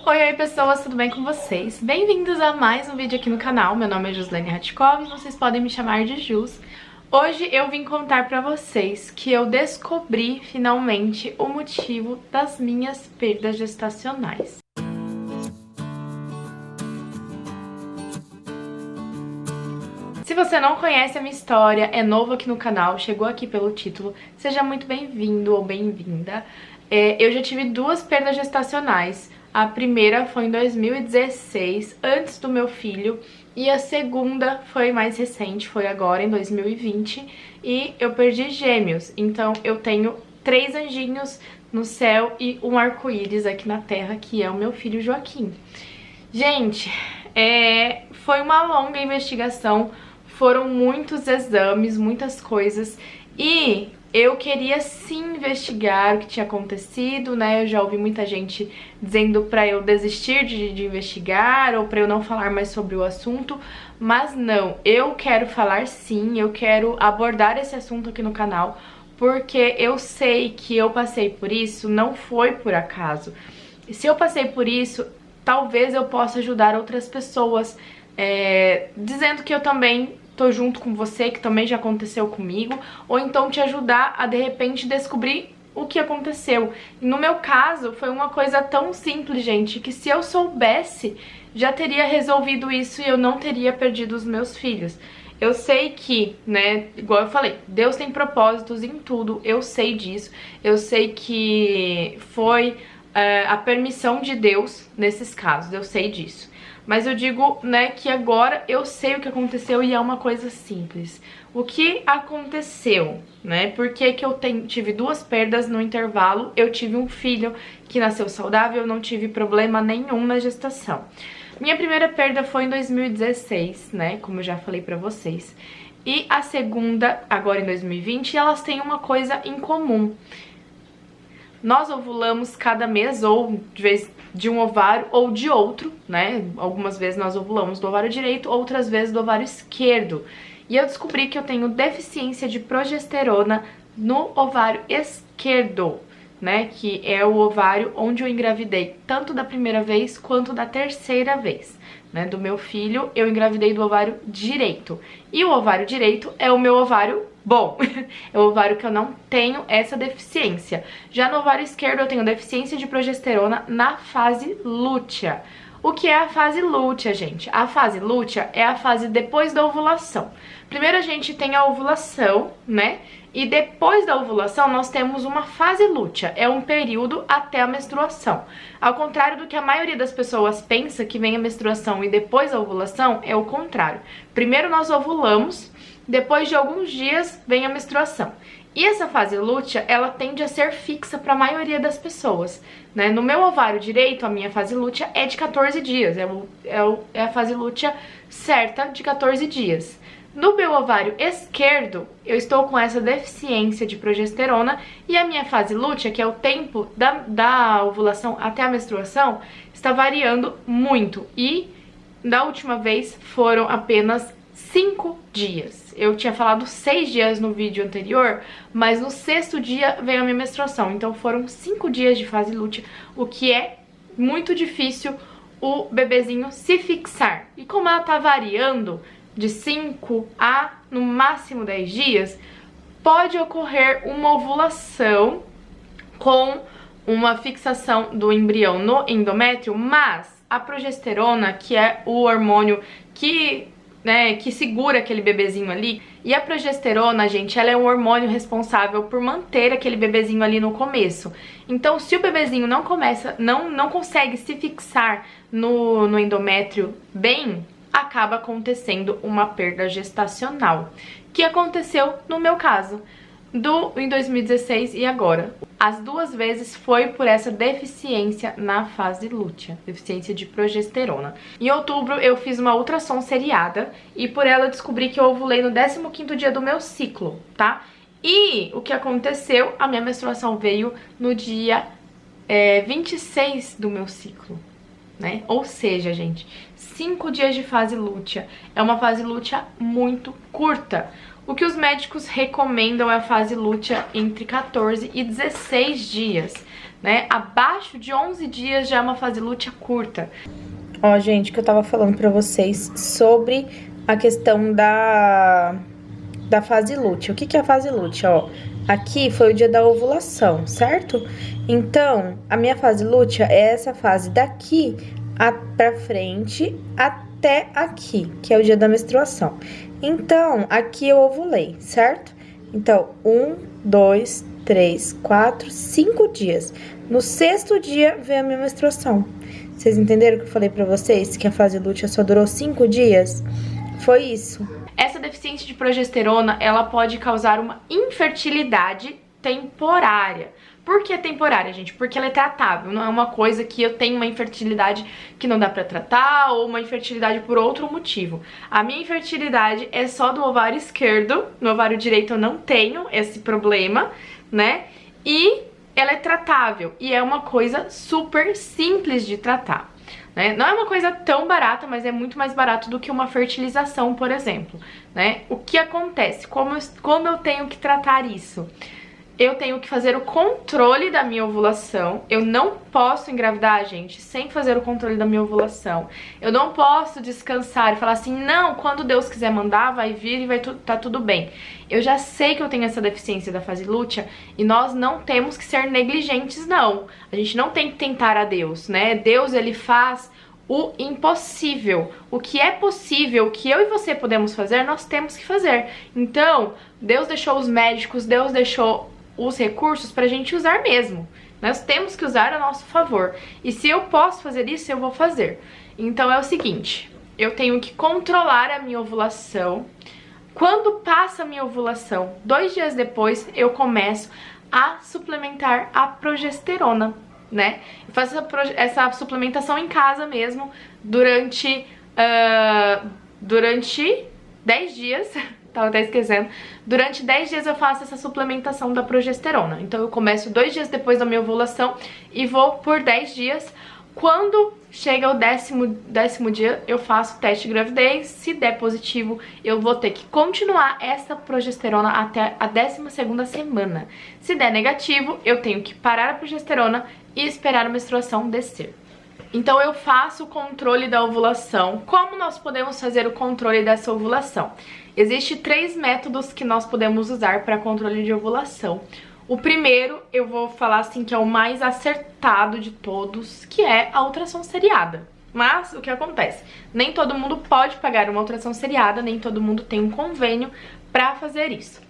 Oi pessoas, tudo bem com vocês? Bem-vindos a mais um vídeo aqui no canal. Meu nome é Juslene Ratkov e vocês podem me chamar de Jus. Hoje eu vim contar pra vocês que eu descobri finalmente o motivo das minhas perdas gestacionais. Se você não conhece a minha história, é novo aqui no canal, chegou aqui pelo título, seja muito bem-vindo ou bem-vinda. Eu já tive duas perdas gestacionais. A primeira foi em 2016, antes do meu filho, e a segunda foi mais recente, foi agora em 2020, e eu perdi gêmeos. Então eu tenho 3 anjinhos no céu e um arco-íris aqui na terra, que é o meu filho Joaquim. Gente, foi uma longa investigação, foram muitos exames, muitas coisas, e eu queria sim investigar o que tinha acontecido, né? Eu já ouvi muita gente dizendo pra eu desistir de investigar ou pra eu não falar mais sobre o assunto, mas não, eu quero falar sim, eu quero abordar esse assunto aqui no canal, porque eu sei que eu passei por isso, não foi por acaso. E se eu passei por isso, talvez eu possa ajudar outras pessoas, dizendo que eu também tô junto com você, que também já aconteceu comigo, ou então te ajudar a, de repente, descobrir o que aconteceu. E no meu caso, foi uma coisa tão simples, gente, que se eu soubesse, já teria resolvido isso e eu não teria perdido os meus filhos. Eu sei que, né, igual eu falei, Deus tem propósitos em tudo, eu sei disso, eu sei que foi a permissão de Deus nesses casos, eu sei disso. Mas eu digo, né, que agora eu sei o que aconteceu e é uma coisa simples. O que aconteceu, né? Por que que eu tive duas perdas no intervalo? Eu tive um filho que nasceu saudável, não tive problema nenhum na gestação. Minha primeira perda foi em 2016, né, como eu já falei pra vocês. E a segunda, agora em 2020, elas têm uma coisa em comum. Nós ovulamos cada mês, ou de um ovário ou de outro, né? Algumas vezes nós ovulamos do ovário direito, outras vezes do ovário esquerdo. E eu descobri que eu tenho deficiência de progesterona no ovário esquerdo, né? Que é o ovário onde eu engravidei tanto da primeira vez quanto da terceira vez, né? Do meu filho, eu engravidei do ovário direito. E o ovário direito é o meu ovário bom, é o ovário que eu não tenho essa deficiência. Já no ovário esquerdo eu tenho deficiência de progesterona na fase lútea. O que é a fase lútea, gente? A fase lútea é a fase depois da ovulação. Primeiro a gente tem a ovulação, né? E depois da ovulação nós temos uma fase lútea, é um período até a menstruação. Ao contrário do que a maioria das pessoas pensa, que vem a menstruação e depois a ovulação, é o contrário. Primeiro nós ovulamos, depois de alguns dias vem a menstruação. E essa fase lútea, ela tende a ser fixa para a maioria das pessoas, né? No meu ovário direito, a minha fase lútea é de 14 dias, é a fase lútea certa de 14 dias. No meu ovário esquerdo, eu estou com essa deficiência de progesterona e a minha fase lútea, que é o tempo da ovulação até a menstruação, está variando muito. E da última vez foram apenas 5 dias. Eu tinha falado 6 dias no vídeo anterior, mas no 6º dia veio a minha menstruação. Então foram 5 dias de fase lútea, o que é muito difícil o bebezinho se fixar. E como ela tá variando de 5 a no máximo 10 dias, pode ocorrer uma ovulação com uma fixação do embrião no endométrio, mas a progesterona, que é o hormônio que segura aquele bebezinho ali, e a progesterona, gente, ela é um hormônio responsável por manter aquele bebezinho ali no começo. Então, se o bebezinho não consegue se fixar no endométrio bem, acaba acontecendo uma perda gestacional, que aconteceu no meu caso, em 2016 e agora. As duas vezes foi por essa deficiência na fase lútea, deficiência de progesterona. Em outubro eu fiz uma ultrassom seriada e por ela eu descobri que eu ovulei no 15º dia do meu ciclo, tá? E o que aconteceu? A minha menstruação veio no dia 26 do meu ciclo, né? Ou seja, gente, 5 dias de fase lútea. É uma fase lútea muito curta. O que os médicos recomendam é a fase lútea entre 14 e 16 dias. né? Abaixo de 11 dias já é uma fase lútea curta. Ó, gente, que eu tava falando pra vocês sobre a questão da fase lútea. O que é a fase lútea, ó? Aqui foi o dia da ovulação, certo? Então, a minha fase lútea é essa fase daqui pra frente até aqui, que é o dia da menstruação. Então, aqui eu ovulei, certo? Então, 1, 2, 3, 4, 5 dias. No 6º dia veio a minha menstruação. Vocês entenderam que eu falei pra vocês que a fase lútea só durou 5 dias? Foi isso. Essa deficiência de progesterona, ela pode causar uma infertilidade temporária. Por que temporária, gente? Porque ela é tratável, não é uma coisa que eu tenho uma infertilidade que não dá pra tratar ou uma infertilidade por outro motivo. A minha infertilidade é só do ovário esquerdo, no ovário direito eu não tenho esse problema, né? E ela é tratável e é uma coisa super simples de tratar. Né? Não é uma coisa tão barata, mas é muito mais barato do que uma fertilização, por exemplo, né? O que acontece? Como eu tenho que tratar isso? Eu tenho que fazer o controle da minha ovulação. Eu não posso engravidar, gente, sem fazer o controle da minha ovulação. Eu não posso descansar e falar assim, não, quando Deus quiser mandar, vai vir e vai tá tudo bem. Eu já sei que eu tenho essa deficiência da fase lútea e nós não temos que ser negligentes, não. A gente não tem que tentar a Deus, né? Deus, ele faz o impossível. O que é possível, o que eu e você podemos fazer, nós temos que fazer. Então, Deus deixou os médicos, Deus deixou os recursos pra gente usar mesmo. Nós temos que usar a nosso favor. E se eu posso fazer isso, eu vou fazer. Então é o seguinte, eu tenho que controlar a minha ovulação. Quando passa a minha ovulação, 2 dias depois, eu começo a suplementar a progesterona, né? Eu faço essa suplementação em casa mesmo durante 10 dias. Tava até esquecendo. Durante 10 dias eu faço essa suplementação da progesterona. Então eu começo 2 dias depois da minha ovulação e vou por 10 dias. Quando chega o décimo dia, eu faço o teste de gravidez. Se der positivo, eu vou ter que continuar essa progesterona até a 12ª semana. Se der negativo, eu tenho que parar a progesterona e esperar a menstruação descer. Então eu faço o controle da ovulação. Como nós podemos fazer o controle dessa ovulação? Existem 3 métodos que nós podemos usar para controle de ovulação. O primeiro, eu vou falar assim que é o mais acertado de todos, que é a ultrassom seriada. Mas o que acontece? Nem todo mundo pode pagar uma ultrassom seriada, nem todo mundo tem um convênio para fazer isso.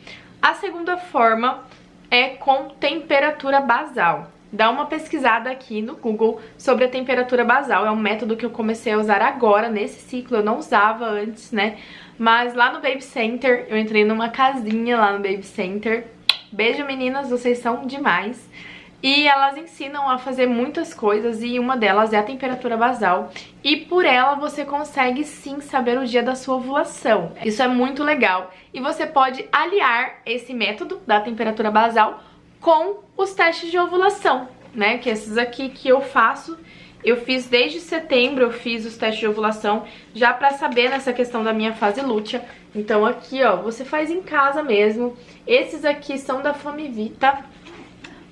A segunda forma é com temperatura basal. Dá uma pesquisada aqui no Google sobre a temperatura basal. É um método que eu comecei a usar agora, nesse ciclo. Eu não usava antes, né? Mas lá no Baby Center, eu entrei numa casinha lá no Baby Center. Beijo, meninas, vocês são demais. E elas ensinam a fazer muitas coisas e uma delas é a temperatura basal. E por ela você consegue sim saber o dia da sua ovulação. Isso é muito legal. E você pode aliar esse método da temperatura basal com os testes de ovulação, né? Que esses aqui que eu faço, eu fiz desde setembro, eu fiz os testes de ovulação já pra saber nessa questão da minha fase lútea. Então aqui, ó, você faz em casa mesmo. Esses aqui são da Famivita,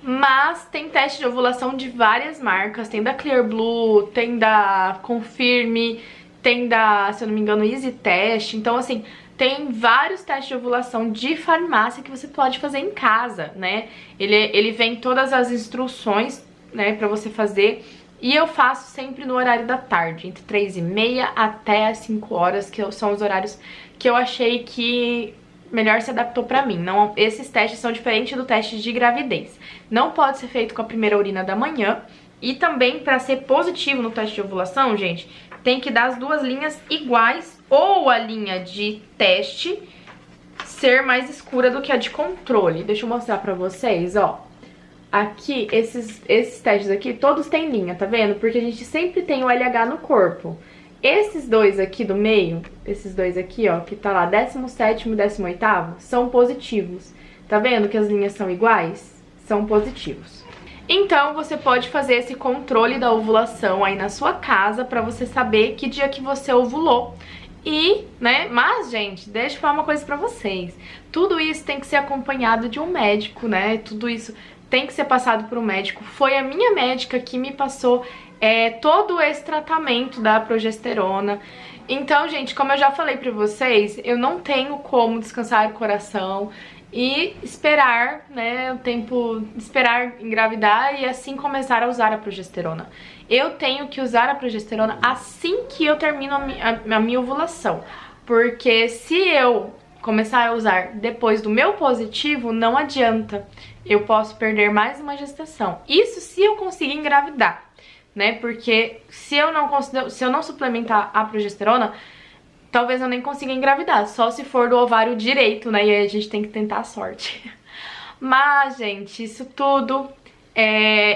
mas tem teste de ovulação de várias marcas. Tem da Clear Blue, tem da Confirme, tem da, se eu não me engano, Easy Test. Então assim, tem vários testes de ovulação de farmácia que você pode fazer em casa, né? Ele vem todas as instruções, né, pra você fazer. E eu faço sempre no horário da tarde, entre 3h30 até as 5 horas, que são os horários que eu achei que melhor se adaptou pra mim. Não, esses testes são diferentes do teste de gravidez. Não pode ser feito com a primeira urina da manhã. E também, pra ser positivo no teste de ovulação, gente, tem que dar as 2 linhas iguais, ou a linha de teste ser mais escura do que a de controle. Deixa eu mostrar pra vocês, ó. Aqui, esses testes aqui, todos têm linha, tá vendo? Porque a gente sempre tem o LH no corpo. Esses 2 aqui do meio, esses 2 aqui, ó, que tá lá, 17º e 18º, são positivos. Tá vendo que as linhas são iguais? São positivos. Então, você pode fazer esse controle da ovulação aí na sua casa pra você saber que dia que você ovulou. E, né, mas, gente, deixa eu falar uma coisa pra vocês. Tudo isso tem que ser acompanhado de um médico, né? Tudo isso tem que ser passado por um médico. Foi a minha médica que me passou todo esse tratamento da progesterona. Então, gente, como eu já falei pra vocês, eu não tenho como descansar o coração e esperar, né, o tempo, esperar engravidar e assim começar a usar a progesterona. Eu tenho que usar a progesterona assim que eu termino a minha ovulação, porque se eu começar a usar depois do meu positivo, não adianta. Eu posso perder mais uma gestação. Isso se eu conseguir engravidar, né? Porque se eu não suplementar a progesterona, talvez eu nem consiga engravidar, só se for do ovário direito, né? E aí a gente tem que tentar a sorte. Mas, gente, isso tudo,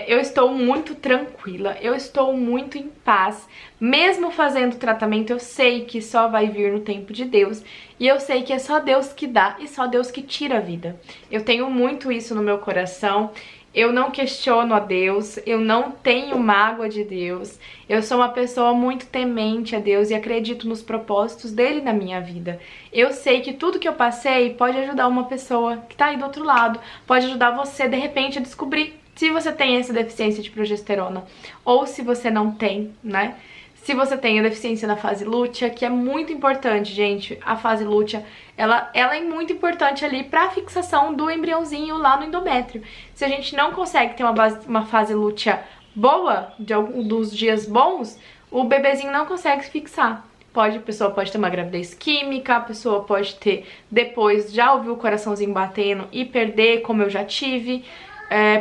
eu estou muito tranquila, eu estou muito em paz. Mesmo fazendo tratamento, eu sei que só vai vir no tempo de Deus. E eu sei que é só Deus que dá e só Deus que tira a vida. Eu tenho muito isso no meu coração. Eu não questiono a Deus, eu não tenho mágoa de Deus. Eu sou uma pessoa muito temente a Deus e acredito nos propósitos dele na minha vida. Eu sei que tudo que eu passei pode ajudar uma pessoa que tá aí do outro lado, pode ajudar você, de repente, a descobrir se você tem essa deficiência de progesterona ou se você não tem, né? Se você tem a deficiência na fase lútea, que é muito importante, gente, a fase lútea, ela é muito importante ali para a fixação do embriãozinho lá no endométrio. Se a gente não consegue ter uma fase lútea boa, dos dias bons, o bebezinho não consegue se fixar. A pessoa pode ter uma gravidez química, a pessoa pode ter, depois já ouvir o coraçãozinho batendo e perder, como eu já tive.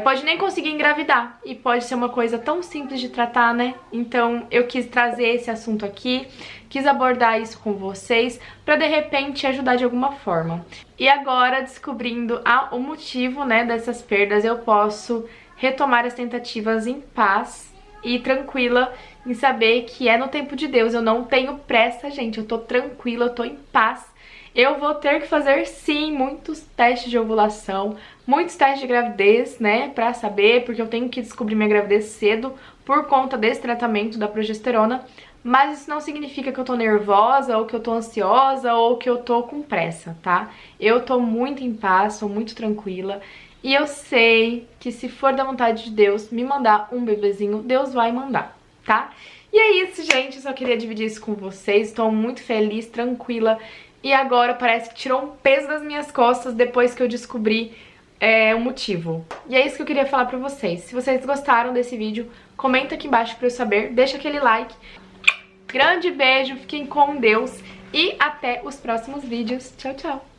Pode nem conseguir engravidar e pode ser uma coisa tão simples de tratar, né? Então eu quis trazer esse assunto aqui, quis abordar isso com vocês pra de repente ajudar de alguma forma. E agora, descobrindo o motivo, né, dessas perdas, eu posso retomar as tentativas em paz e tranquila em saber que é no tempo de Deus. Eu não tenho pressa, gente, eu tô tranquila, eu tô em paz. Eu vou ter que fazer, sim, muitos testes de ovulação, muitos testes de gravidez, né, pra saber, porque eu tenho que descobrir minha gravidez cedo por conta desse tratamento da progesterona, mas isso não significa que eu tô nervosa, ou que eu tô ansiosa, ou que eu tô com pressa, tá? Eu tô muito em paz, tô muito tranquila, e eu sei que se for da vontade de Deus me mandar um bebezinho, Deus vai mandar, tá? E é isso, gente, eu só queria dividir isso com vocês, estou muito feliz, tranquila. E agora parece que tirou um peso das minhas costas depois que eu descobri o motivo. E é isso que eu queria falar pra vocês. Se vocês gostaram desse vídeo, comenta aqui embaixo pra eu saber, deixa aquele like. Grande beijo, fiquem com Deus e até os próximos vídeos. Tchau, tchau!